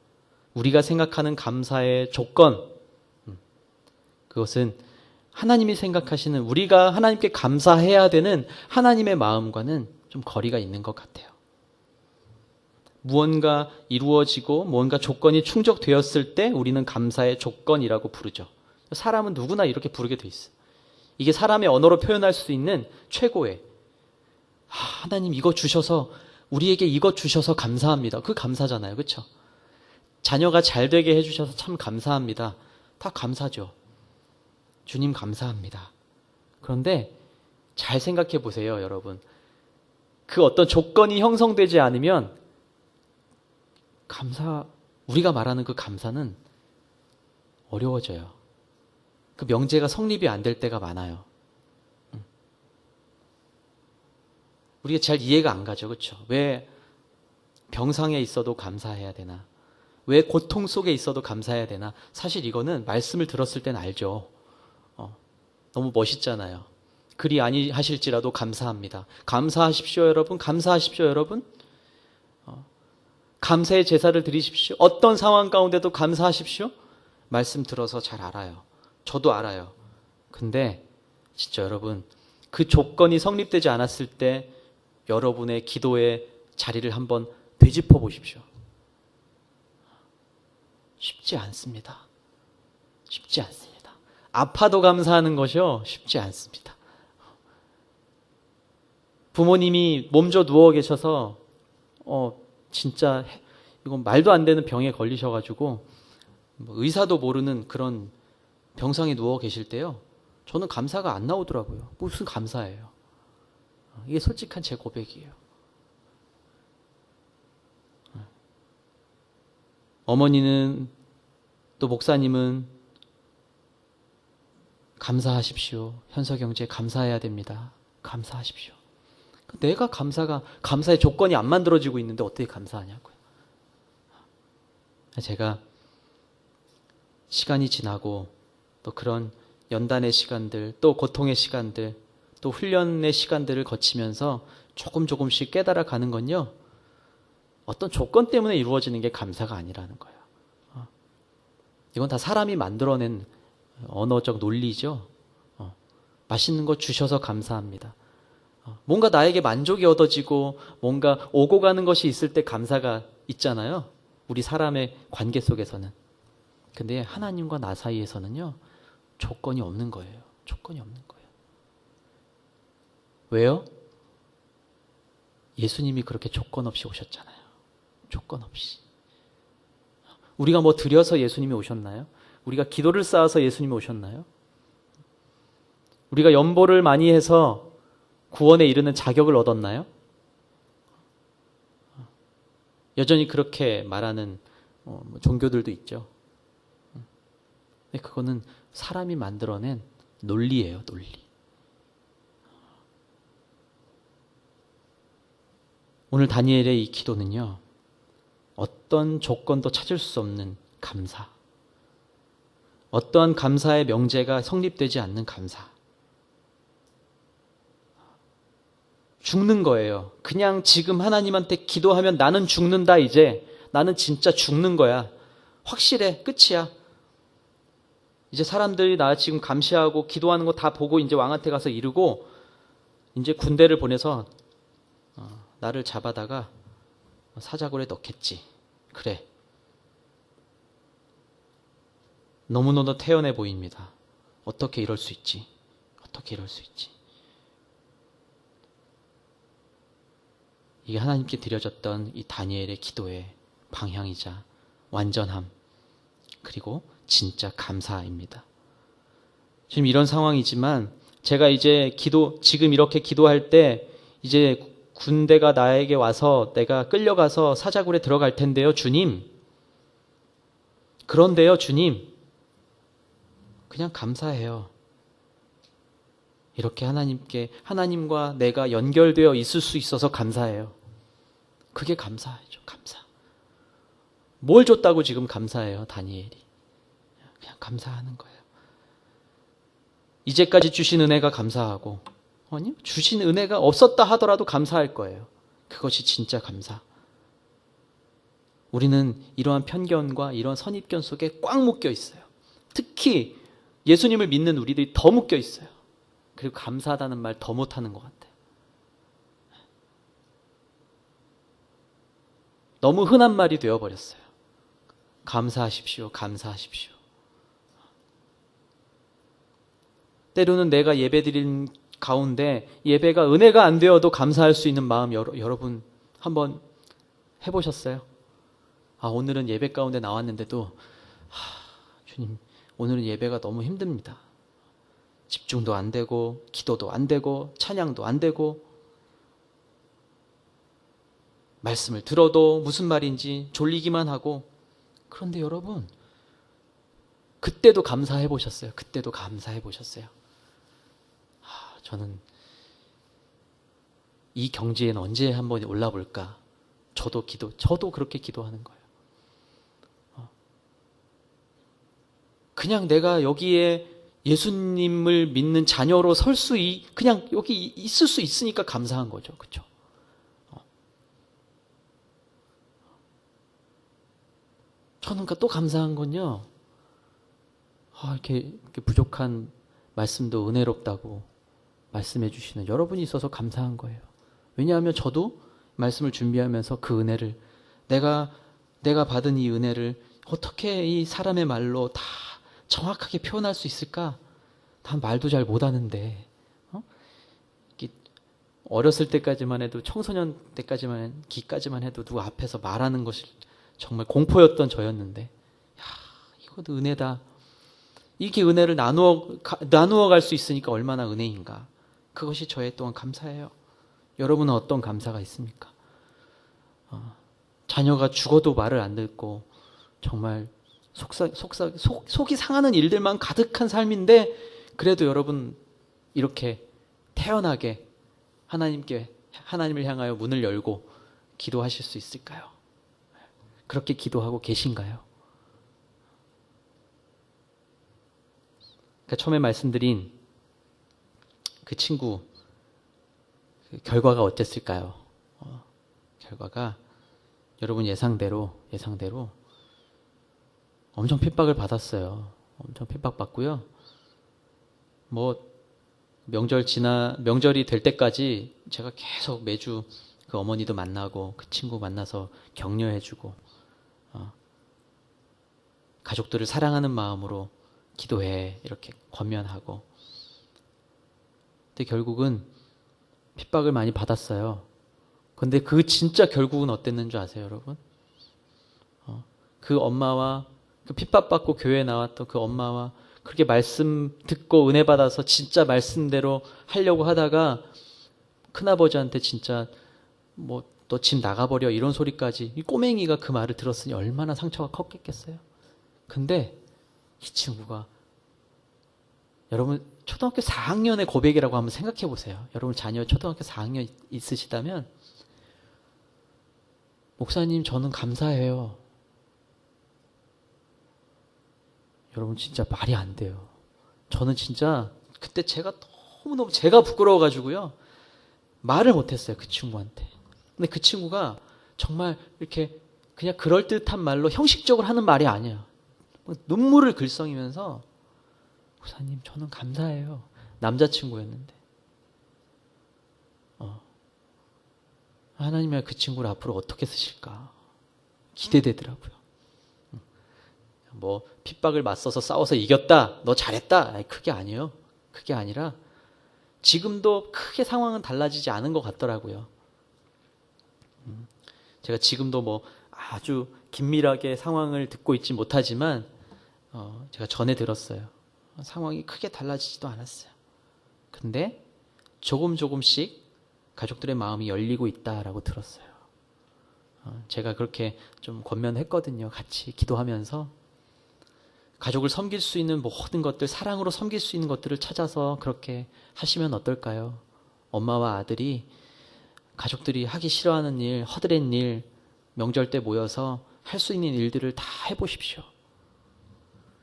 우리가 생각하는 감사의 조건, 그것은 하나님이 생각하시는, 우리가 하나님께 감사해야 되는 하나님의 마음과는 좀 거리가 있는 것 같아요. 무언가 이루어지고 무언가 조건이 충족되었을 때 우리는 감사의 조건이라고 부르죠. 사람은 누구나 이렇게 부르게 돼 있어요. 이게 사람의 언어로 표현할 수 있는 최고의, 하나님 이거 주셔서, 우리에게 이거 주셔서 감사합니다. 그 감사잖아요. 그렇죠? 자녀가 잘 되게 해주셔서 참 감사합니다. 다 감사죠. 주님 감사합니다. 그런데 잘 생각해 보세요, 여러분. 그 어떤 조건이 형성되지 않으면 우리가 말하는 그 감사는 어려워져요. 그 명제가 성립이 안 될 때가 많아요. 우리가 잘 이해가 안 가죠. 그렇죠? 왜 병상에 있어도 감사해야 되나? 왜 고통 속에 있어도 감사해야 되나? 사실 이거는 말씀을 들었을 땐 알죠. 너무 멋있잖아요. 그리 아니하실지라도 감사합니다. 감사하십시오, 여러분. 감사하십시오, 여러분. 감사의 제사를 드리십시오. 어떤 상황 가운데도 감사하십시오. 말씀 들어서 잘 알아요. 저도 알아요. 근데 진짜 여러분, 그 조건이 성립되지 않았을 때 여러분의 기도의 자리를 한번 되짚어 보십시오. 쉽지 않습니다. 쉽지 않습니다. 아파도 감사하는 것이요, 쉽지 않습니다. 부모님이 몸져 누워 계셔서 진짜 이건 말도 안 되는 병에 걸리셔가지고 의사도 모르는 그런 병상에 누워 계실 때요, 저는 감사가 안 나오더라고요. 무슨 감사예요. 이게 솔직한 제 고백이에요. 어머니는, 또 목사님은 감사하십시오. 현석영제 감사해야 됩니다. 감사하십시오. 내가 감사의 조건이 안 만들어지고 있는데 어떻게 감사하냐고요. 제가 시간이 지나고 또 그런 연단의 시간들, 또 고통의 시간들, 또 훈련의 시간들을 거치면서 조금씩 깨달아 가는 건요, 어떤 조건 때문에 이루어지는 게 감사가 아니라는 거예요. 이건 다 사람이 만들어낸 언어적 논리죠. 맛있는 거 주셔서 감사합니다. 뭔가 나에게 만족이 얻어지고 뭔가 오고 가는 것이 있을 때 감사가 있잖아요. 우리 사람의 관계 속에서는. 근데 하나님과 나 사이에서는요, 조건이 없는 거예요. 조건이 없는 거예요. 왜요? 예수님이 그렇게 조건 없이 오셨잖아요. 조건 없이. 우리가 뭐 드려서 예수님이 오셨나요? 우리가 기도를 쌓아서 예수님이 오셨나요? 우리가 연보를 많이 해서 구원에 이르는 자격을 얻었나요? 여전히 그렇게 말하는 종교들도 있죠. 근데 그거는 사람이 만들어낸 논리예요, 논리. 오늘 다니엘의 이 기도는요, 어떤 조건도 찾을 수 없는 감사, 어떠한 감사의 명제가 성립되지 않는 감사. 죽는 거예요. 그냥 지금 하나님한테 기도하면 나는 죽는다, 이제. 나는 진짜 죽는 거야. 확실해. 끝이야. 이제 사람들이 나 지금 감시하고 기도하는 거 다 보고 이제 왕한테 가서 이르고 이제 군대를 보내서 나를 잡아다가 사자굴에 넣겠지. 그래. 너무너무 태연해 보입니다. 어떻게 이럴 수 있지? 어떻게 이럴 수 있지? 이게 하나님께 드려졌던 이 다니엘의 기도의 방향이자 완전함, 그리고 진짜 감사입니다. 지금 이런 상황이지만 제가 이제 지금 이렇게 기도할 때 이제 군대가 나에게 와서 내가 끌려가서 사자굴에 들어갈 텐데요, 주님. 그런데요, 주님. 그냥 감사해요. 이렇게 하나님과 내가 연결되어 있을 수 있어서 감사해요. 그게 감사죠, 감사. 뭘 줬다고 지금 감사해요, 다니엘이. 그냥 감사하는 거예요. 이제까지 주신 은혜가 감사하고, 아니요, 주신 은혜가 없었다 하더라도 감사할 거예요. 그것이 진짜 감사. 우리는 이러한 편견과 이러한 선입견 속에 꽉 묶여 있어요. 특히 예수님을 믿는 우리들이 더 묶여 있어요. 그리고 감사하다는 말 더 못하는 것 같아요. 너무 흔한 말이 되어버렸어요. 감사하십시오. 감사하십시오. 때로는 내가 예배드린 가운데 예배가 은혜가 안 되어도 감사할 수 있는 마음 여러분 한번 해보셨어요? 오늘은 예배 가운데 나왔는데도 주님 오늘은 예배가 너무 힘듭니다. 집중도 안 되고 기도도 안 되고 찬양도 안 되고 말씀을 들어도 무슨 말인지 졸리기만 하고. 그런데 여러분 그때도 감사해 보셨어요? 그때도 감사해 보셨어요? 저는 이 경지에는 언제 한번 올라볼까? 저도 그렇게 기도하는 거예요. 그냥 내가 여기에 예수님을 믿는 자녀로 그냥 여기 있을 수 있으니까 감사한 거죠. 그렇죠? 저는 또 감사한 건요. 이렇게 부족한 말씀도 은혜롭다고 말씀해 주시는 여러분이 있어서 감사한 거예요. 왜냐하면 저도 말씀을 준비하면서 그 은혜를 내가 받은 이 은혜를 어떻게 이 사람의 말로 다 정확하게 표현할 수 있을까? 난 말도 잘 못하는데 어렸을 때까지만 해도 청소년 기까지만 해도 누구 앞에서 말하는 것이 정말 공포였던 저였는데 이것도 은혜다. 이렇게 은혜를 나누어 갈 수 있으니까 얼마나 은혜인가. 그것이 저의 또한 감사예요. 여러분은 어떤 감사가 있습니까? 자녀가 죽어도 말을 안 듣고 정말 속이 상하는 일들만 가득한 삶인데 그래도 여러분 이렇게 태연하게 하나님을 향하여 문을 열고 기도하실 수 있을까요? 그렇게 기도하고 계신가요? 그러니까 처음에 말씀드린 그 친구 그 결과가 어땠을까요? 결과가 여러분 예상대로 엄청 핍박을 받았어요. 엄청 핍박받고요. 명절이 될 때까지 제가 계속 매주 그 어머니도 만나고 그 친구 만나서 격려해주고 가족들을 사랑하는 마음으로 기도해 이렇게 권면하고. 근데 결국은 핍박을 많이 받았어요. 근데 그 진짜 결국은 어땠는 줄 아세요, 여러분? 그 엄마와 그 핍박받고 교회에 나왔던 그 엄마와 그렇게 말씀 듣고 은혜 받아서 진짜 말씀대로 하려고 하다가 큰아버지한테 진짜 너 집 나가버려 이런 소리까지, 이 꼬맹이가 그 말을 들었으니 얼마나 상처가 컸겠어요. 근데 이 친구가, 여러분 초등학교 4학년의 고백이라고 한번 생각해 보세요. 여러분 자녀 초등학교 4학년 있으시다면, 목사님 저는 감사해요. 여러분 진짜 말이 안 돼요. 저는 진짜 그때 제가 너무너무 제가 부끄러워가지고요 말을 못했어요, 그 친구한테. 근데 그 친구가 정말 이렇게 그냥 그럴듯한 말로 형식적으로 하는 말이 아니에요. 눈물을 글썽이면서, 목사님 저는 감사해요. 남자친구였는데 하나님이 그 친구를 앞으로 어떻게 쓰실까 기대되더라고요. 핍박을 맞서서 싸워서 이겼다, 너 잘했다, 그게 아니에요. 그게 아니라 지금도 크게 상황은 달라지지 않은 것 같더라고요. 제가 지금도 아주 긴밀하게 상황을 듣고 있지 못하지만 제가 전에 들었어요. 상황이 크게 달라지지도 않았어요. 근데 조금씩 가족들의 마음이 열리고 있다라고 들었어요. 제가 그렇게 좀 권면했거든요. 같이 기도하면서 가족을 섬길 수 있는 모든 것들, 사랑으로 섬길 수 있는 것들을 찾아서 그렇게 하시면 어떨까요? 엄마와 아들이 가족들이 하기 싫어하는 일, 허드렛 일, 명절 때 모여서 할 수 있는 일들을 다 해보십시오.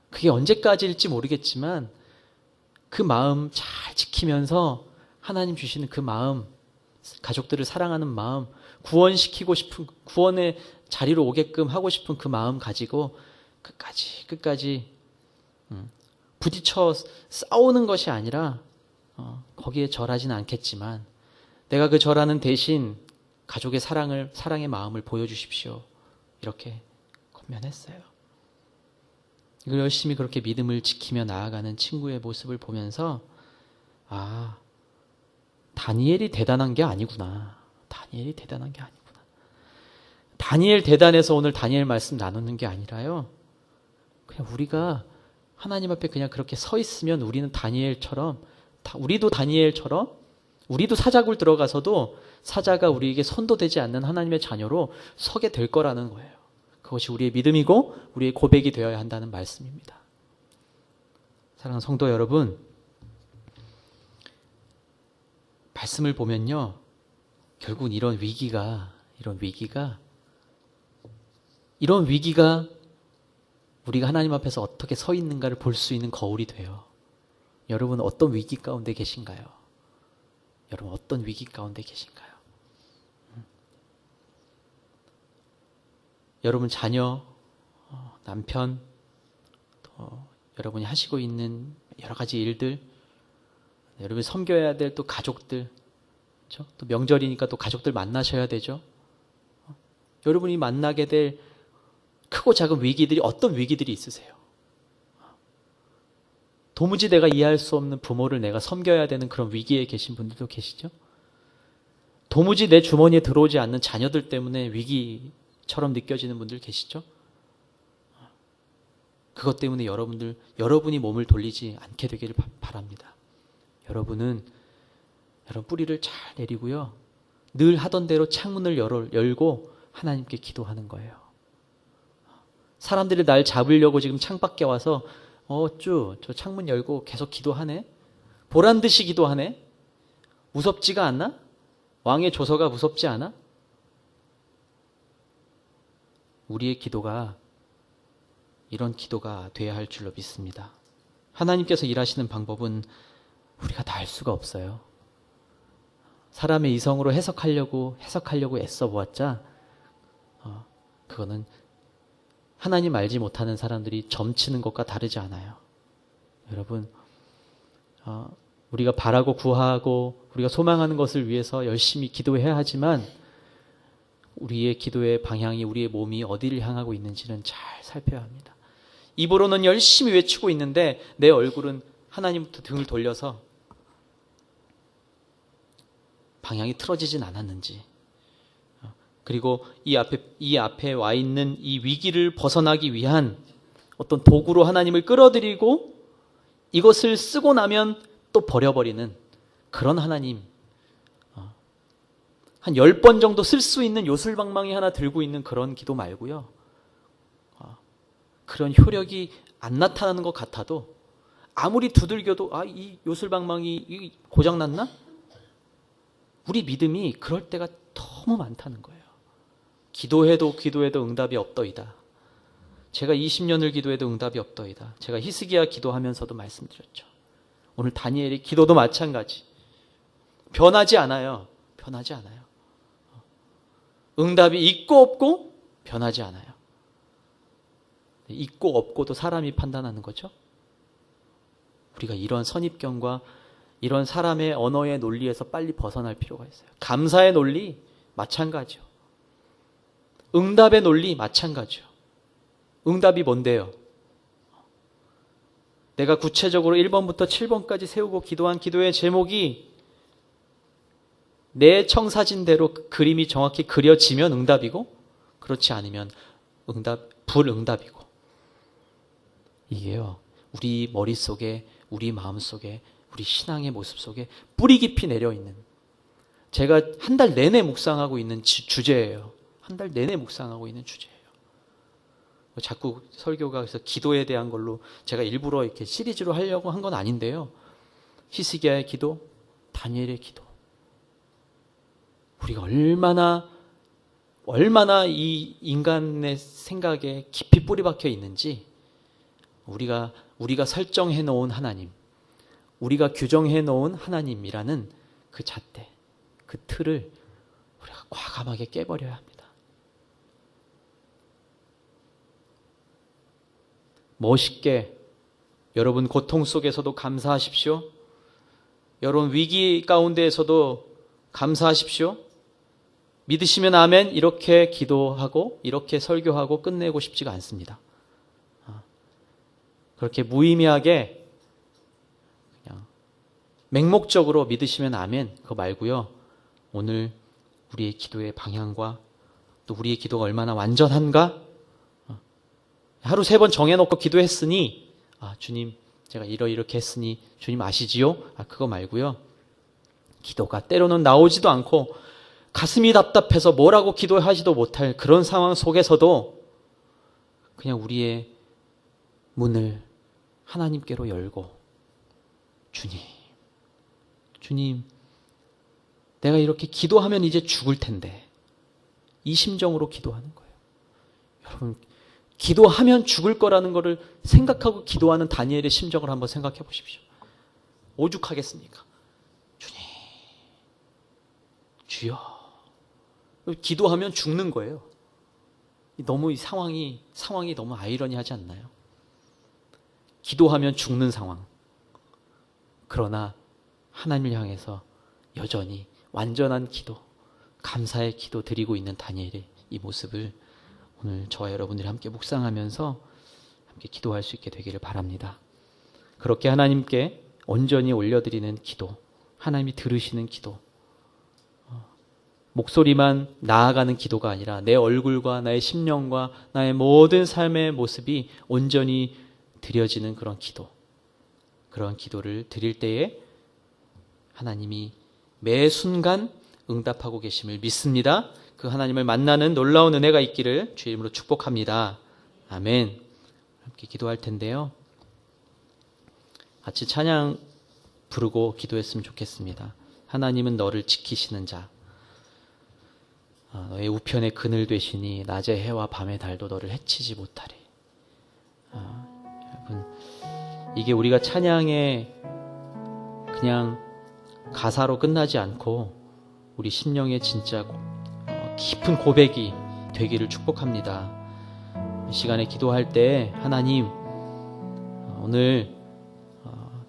그게 언제까지일지 모르겠지만 그 마음 잘 지키면서 하나님 주시는 그 마음, 가족들을 사랑하는 마음, 구원시키고 싶은, 구원의 자리로 오게끔 하고 싶은 그 마음 가지고 끝까지 부딪혀 싸우는 것이 아니라 거기에 절하지는 않겠지만 내가 그 절하는 대신 가족의 사랑의 마음을 보여주십시오. 이렇게 권면했어요. 이걸 열심히 그렇게 믿음을 지키며 나아가는 친구의 모습을 보면서 다니엘이 대단한 게 아니구나. 다니엘이 대단한 게 아니구나. 다니엘 대단해서 오늘 다니엘 말씀 나누는 게 아니라요. 그냥 우리가 하나님 앞에 그냥 그렇게 서 있으면 우리는 다니엘처럼 우리도 사자굴 들어가서도 사자가 우리에게 선도되지 않는 하나님의 자녀로 서게 될 거라는 거예요. 그것이 우리의 믿음이고 우리의 고백이 되어야 한다는 말씀입니다. 사랑하는 성도 여러분, 말씀을 보면요, 결국은 이런 위기가 우리가 하나님 앞에서 어떻게 서 있는가를 볼 수 있는 거울이 돼요. 여러분 어떤 위기 가운데 계신가요? 여러분 어떤 위기 가운데 계신가요? 여러분 자녀, 남편, 또 여러분이 하시고 있는 여러 가지 일들, 여러분이 섬겨야 될 또 가족들, 그렇죠? 또 명절이니까 또 가족들 만나셔야 되죠. 여러분이 만나게 될 크고 작은 위기들이 어떤 위기들이 있으세요? 도무지 내가 이해할 수 없는 부모를 내가 섬겨야 되는 그런 위기에 계신 분들도 계시죠? 도무지 내 주머니에 들어오지 않는 자녀들 때문에 위기처럼 느껴지는 분들 계시죠? 그것 때문에 여러분이 몸을 돌리지 않게 되기를 바랍니다. 여러분 뿌리를 잘 내리고요. 늘 하던 대로 창문을 열고 하나님께 기도하는 거예요. 사람들이 날 잡으려고 지금 창밖에 와서 저 창문 열고 계속 기도하네? 보란듯이 기도하네? 무섭지가 않나? 왕의 조서가 무섭지 않아? 우리의 기도가 이런 기도가 돼야 할 줄로 믿습니다. 하나님께서 일하시는 방법은 우리가 다 알 수가 없어요. 사람의 이성으로 해석하려고 애써 보았자 그거는 하나님 알지 못하는 사람들이 점치는 것과 다르지 않아요. 여러분, 우리가 바라고 구하고 우리가 소망하는 것을 위해서 열심히 기도해야 하지만 우리의 기도의 방향이, 우리의 몸이 어디를 향하고 있는지는 잘 살펴야 합니다. 입으로는 열심히 외치고 있는데 내 얼굴은 하나님부터 등을 돌려서 방향이 틀어지진 않았는지, 그리고 이 앞에 와 있는 이 위기를 벗어나기 위한 어떤 도구로 하나님을 끌어들이고 이것을 쓰고 나면 또 버려버리는 그런 하나님, 한 10번 정도 쓸 수 있는 요술방망이 하나 들고 있는 그런 기도 말고요. 그런 효력이 안 나타나는 것 같아도 아무리 두들겨도 이 요술방망이 고장났나? 우리 믿음이 그럴 때가 너무 많다는 거예요. 기도해도 응답이 없더이다. 제가 20년을 기도해도 응답이 없더이다. 제가 히스기야 기도하면서도 말씀드렸죠. 오늘 다니엘의 기도도 마찬가지. 변하지 않아요. 응답이 있고 없고 변하지 않아요. 있고 없고도 사람이 판단하는 거죠. 우리가 이런 선입견과 이런 사람의 언어의 논리에서 빨리 벗어날 필요가 있어요. 감사의 논리 마찬가지요. 응답의 논리 마찬가지요. 응답이 뭔데요? 내가 구체적으로 1번부터 7번까지 세우고 기도한 기도의 제목이 내 청사진대로 그림이 정확히 그려지면 응답이고, 그렇지 않으면 불응답이고. 이게요, 우리 머릿속에, 우리 마음속에, 우리 신앙의 모습 속에 뿌리 깊이 내려있는, 제가 한 달 내내 묵상하고 있는 주제예요. 한 달 내내 묵상하고 있는 주제예요. 자꾸 설교가 그래서 기도에 대한 걸로 제가 일부러 이렇게 시리즈로 하려고 한 건 아닌데요. 히스기야의 기도, 다니엘의 기도. 우리가 얼마나 이 인간의 생각에 깊이 뿌리 박혀 있는지, 우리가 설정해 놓은 하나님, 우리가 규정해 놓은 하나님이라는 그 잣대, 그 틀을 우리가 과감하게 깨버려야 합니다. 멋있게 여러분 고통 속에서도 감사하십시오. 여러분 위기 가운데에서도 감사하십시오. 믿으시면 아멘. 이렇게 기도하고 이렇게 설교하고 끝내고 싶지가 않습니다. 그렇게 무의미하게 그냥 맹목적으로 믿으시면 아멘 그거 말고요. 오늘 우리의 기도의 방향과 또 우리의 기도가 얼마나 완전한가? 하루 3번 정해놓고 기도했으니 주님 제가 이렇게 했으니 주님 아시지요? 그거 말고요. 기도가 때로는 나오지도 않고 가슴이 답답해서 뭐라고 기도하지도 못할 그런 상황 속에서도 그냥 우리의 문을 하나님께로 열고 주님 내가 이렇게 기도하면 이제 죽을 텐데 이 심정으로 기도하는 거예요. 여러분 기도하면 죽을 거라는 것을 생각하고 기도하는 다니엘의 심정을 한번 생각해 보십시오. 오죽하겠습니까? 주님 주여 기도하면 죽는 거예요. 너무 이 상황이 너무 아이러니하지 않나요? 기도하면 죽는 상황. 그러나 하나님을 향해서 여전히 완전한 기도, 감사의 기도 드리고 있는 다니엘의 이 모습을 오늘 저와 여러분들이 함께 묵상하면서 함께 기도할 수 있게 되기를 바랍니다. 그렇게 하나님께 온전히 올려드리는 기도, 하나님이 들으시는 기도, 목소리만 나아가는 기도가 아니라 내 얼굴과 나의 심령과 나의 모든 삶의 모습이 온전히 드려지는 그런 기도, 그런 기도를 드릴 때에 하나님이 매 순간 응답하고 계심을 믿습니다. 그 하나님을 만나는 놀라운 은혜가 있기를 주의 이름으로 축복합니다. 아멘. 함께 기도할 텐데요. 같이 찬양 부르고 기도했으면 좋겠습니다. 하나님은 너를 지키시는 자, 너의 우편의 그늘 되시니 낮의 해와 밤의 달도 너를 해치지 못하리. 여러분 이게 우리가 찬양의 그냥 가사로 끝나지 않고 우리 심령의 진짜 깊은 고백이 되기를 축복합니다. 이 시간에 기도할 때 하나님 오늘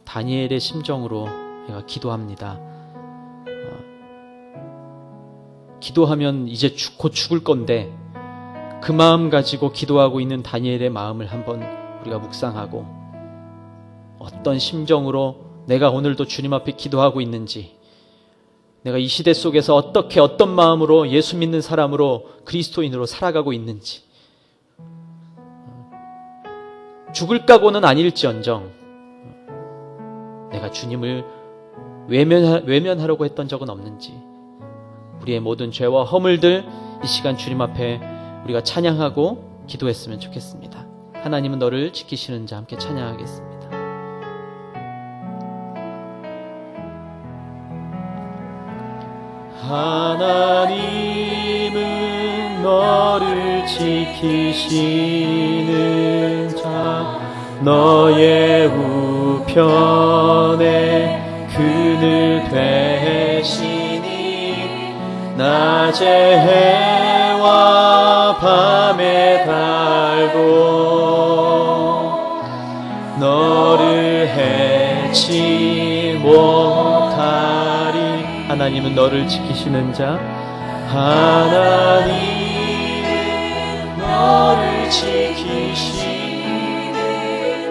다니엘의 심정으로 제가 기도합니다. 기도하면 이제 곧 죽을 건데 그 마음 가지고 기도하고 있는 다니엘의 마음을 한번 우리가 묵상하고 어떤 심정으로 내가 오늘도 주님 앞에 기도하고 있는지, 내가 이 시대 속에서 어떤 마음으로 예수 믿는 사람으로 그리스도인으로 살아가고 있는지, 죽을 각오는 아닐지언정 내가 주님을 외면하려고 했던 적은 없는지, 우리의 모든 죄와 허물들 이 시간 주님 앞에 우리가 찬양하고 기도했으면 좋겠습니다. 하나님은 너를 지키시는 자 함께 찬양하겠습니다. 하나님은 너를 지키시는 자, 너의 우편에 그늘 되시니 낮의 해와 밤의 달도 너를 해치 못하리. 하나님은 너를 지키시는 자, 하나님은 너를 지키시는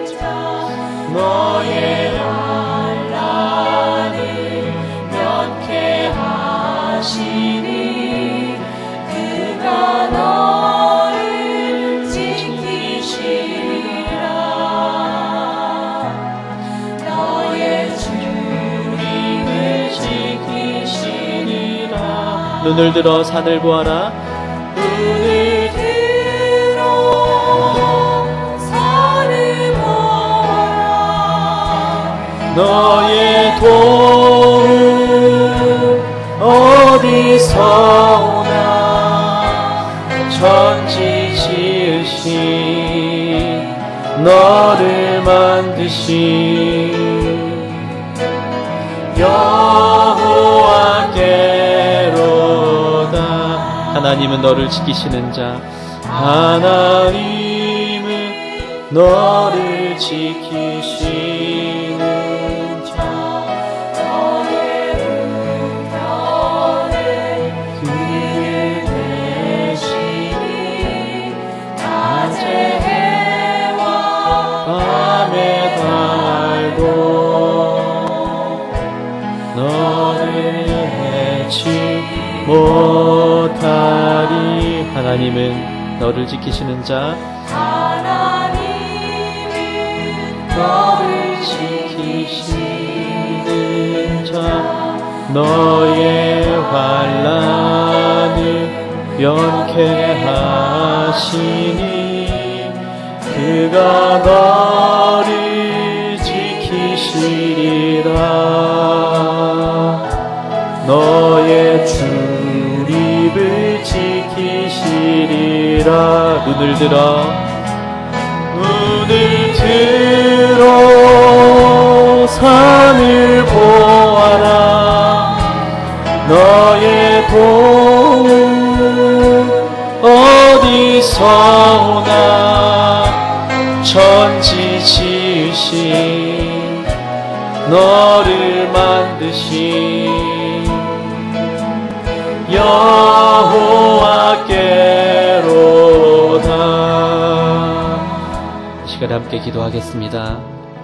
자, 너의 환난을 면케하시니 그가 너를 지키시리라. 너의 주님을 지키시리라. 눈을 들어 산을 보아라. 눈을 들어 산을 보아라. 너의 도움 어디서 오나. 천지 지으신 너를 만드신 여호와께로다. 하나님은 너를 지키시는 자, 하나님은 너를 너를 지키시는 자 너의 은혜를 그게 되시니 낮에 해와 밤에 달도 너를 해치 못하리. 하나님은 너를 지키시는 자 하나님은 너를 지키시는 자 너의 환난을 면케하시니 그가 너를 지키시리라. 너의 출입을 지키시리라. 눈을 들어 산을 보아라. 너의 도움 어디서 오나. 천지 지으신 너를 만드신 여호와께로다. 이 시간에 함께 기도하겠습니다.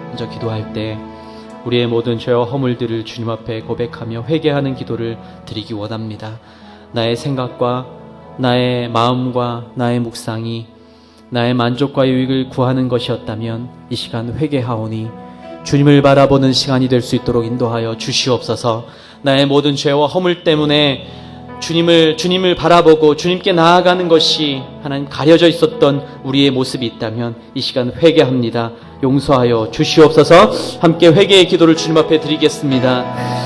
먼저 기도할 때 우리의 모든 죄와 허물들을 주님 앞에 고백하며 회개하는 기도를 드리기 원합니다. 나의 생각과 나의 마음과 나의 묵상이 나의 만족과 유익을 구하는 것이었다면 이 시간 회개하오니 주님을 바라보는 시간이 될 수 있도록 인도하여 주시옵소서. 나의 모든 죄와 허물 때문에 주님을 바라보고 주님께 나아가는 것이 하나님 가려져 있었던 우리의 모습이 있다면 이 시간 회개합니다. 용서하여 주시옵소서. 함께 회개의 기도를 주님 앞에 드리겠습니다.